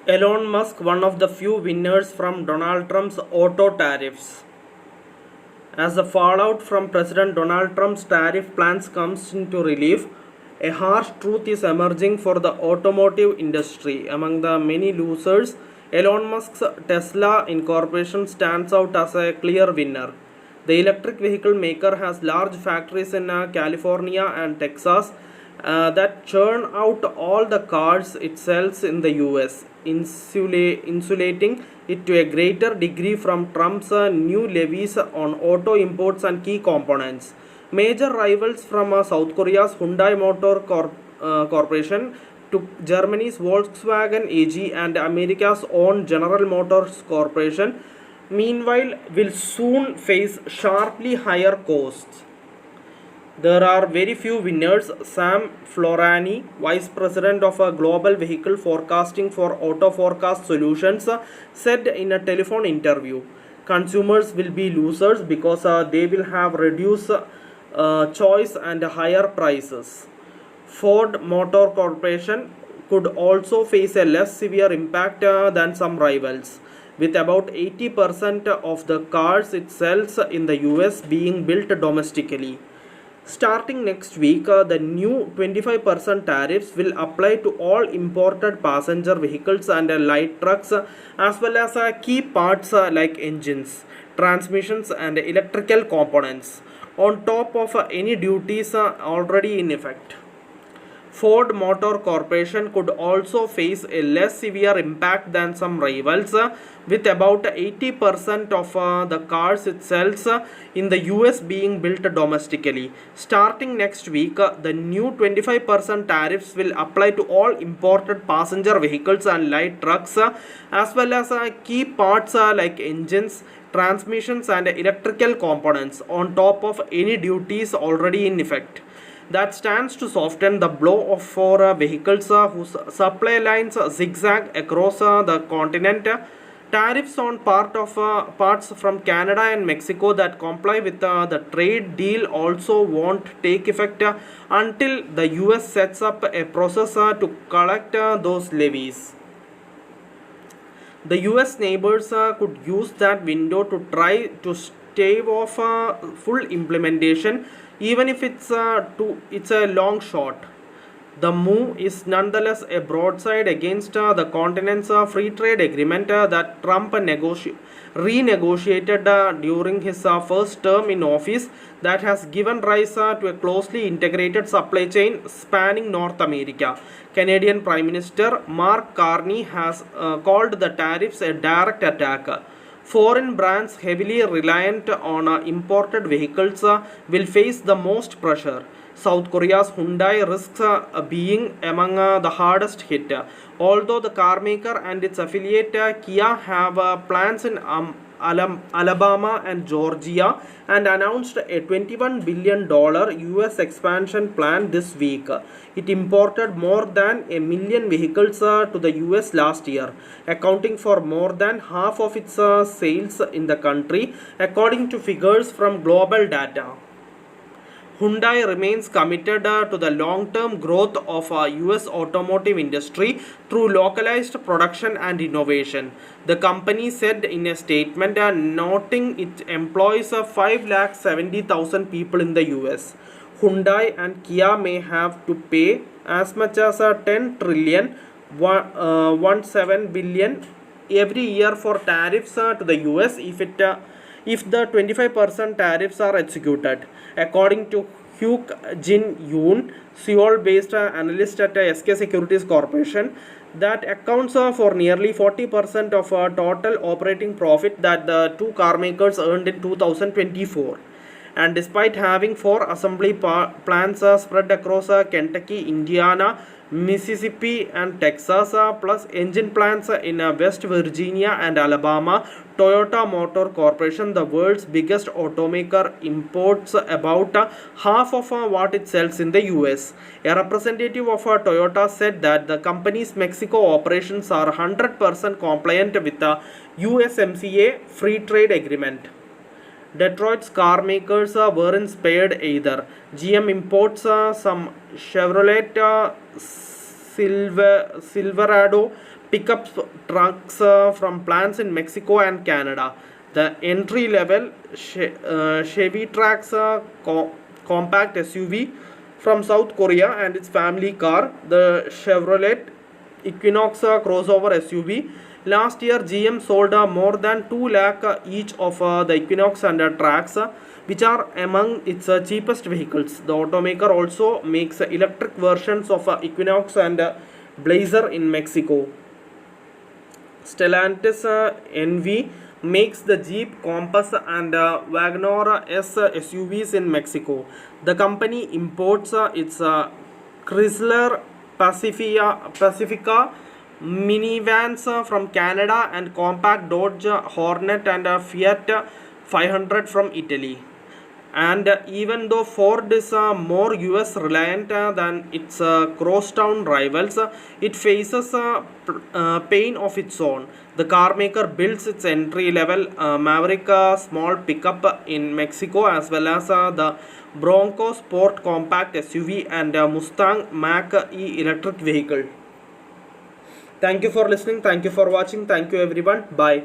Elon Musk, one of the few winners from Donald Trump's auto tariffs. As the fallout from President Donald Trump's tariff plans comes into relief, a harsh truth is emerging for the automotive industry. Among the many losers, Elon Musk's Tesla Incorporation stands out as a clear winner. The electric vehicle maker has large factories in California and Texas that churn out all the cars it sells in the US, insulating it to a greater degree from Trump's new levies on auto imports and key components. Major rivals from South Korea's Hyundai Corporation to Germany's Volkswagen AG and America's own General Motors Corporation, meanwhile, will soon face sharply higher costs. There are very few winners. Sam Florani, Vice President of a Global Vehicle Forecasting for Auto Forecast Solutions, said in a telephone interview, consumers will be losers because they will have reduced choice and higher prices. Ford Motor Corporation could also face a less severe impact than some rivals, with about 80% of the cars it sells in the US being built domestically. Starting next week, the new 25% tariffs will apply to all imported passenger vehicles and light trucks, as well as key parts like engines, transmissions, and electrical components, on top of any duties already in effect. Ford Motor Corporation could also face a less severe impact than some rivals, with about 80% of the cars it sells in the US being built domestically. Starting next week, the new 25% tariffs will apply to all imported passenger vehicles and light trucks, as well as key parts like engines, transmissions, and electrical components, on top of any duties already in effect. That stands to soften the blow for vehicles whose supply lines zigzag across the continent. Tariffs on parts from Canada and Mexico that comply with the trade deal also won't take effect until the US sets up a process to collect those levies. The US neighbors could use that window to try to stave off full implementation, even if it's a long shot. The move is nonetheless a broadside against the continent's free trade agreement that Trump renegotiated during his first term in office, that has given rise to a closely integrated supply chain spanning North America. Canadian Prime Minister Mark Carney has called the tariffs a direct attack. Foreign brands heavily reliant on imported vehicles will face the most pressure. South Korea's Hyundai risks being among the hardest hit. Although the carmaker and its affiliate Kia have plants in Alabama and Georgia and announced a $21 billion US expansion plan this week. It imported more than a million vehicles to the US last year, accounting for more than half of its sales in the country, according to figures from global data. Hyundai remains committed to the long-term growth of US automotive industry through localized production and innovation. The company said in a statement, noting it employs 570,000 people in the US. Hyundai and Kia may have to pay as much as 10 trillion 17 billion every year for tariffs to the US if the 25% tariffs are executed. According to Hugh Jin Yoon, Seoul-based analyst at SK Securities Corporation, that accounts for nearly 40% of total operating profit that the two car makers earned in 2024. And despite having four assembly plants spread across Kentucky, Indiana, Mississippi, and Texas, plus engine plants in West Virginia and Alabama, Toyota Motor Corporation, the world's biggest automaker, imports about half of what it sells in the US. A representative of Toyota said that the company's Mexico operations are 100% compliant with the USMCA free trade agreement. Detroit's car makers weren't spared either. GM imports some Chevrolet Silverado pickup trucks from plants in Mexico and Canada. The entry-level Chevy Trax compact SUV from South Korea and its family car, the Chevrolet Equinox crossover SUV. Last year, GM sold more than 2 lakh each of the Equinox and Trax, which are among its cheapest vehicles. The automaker also makes electric versions of Equinox and Blazer in Mexico. Stellantis NV makes the Jeep Compass and Wagoneer S SUVs in Mexico. The company imports its Chrysler Pacifica minivans from Canada and compact Dodge Hornet and Fiat 500 from Italy. And even though Ford is more US reliant than its crosstown rivals, it faces pain of its own. The car maker builds its entry level Maverick small pickup in Mexico, as well as the Bronco Sport compact SUV and Mustang Mach E electric vehicle. Thank you for listening. Thank you for watching. Thank you everyone. Bye.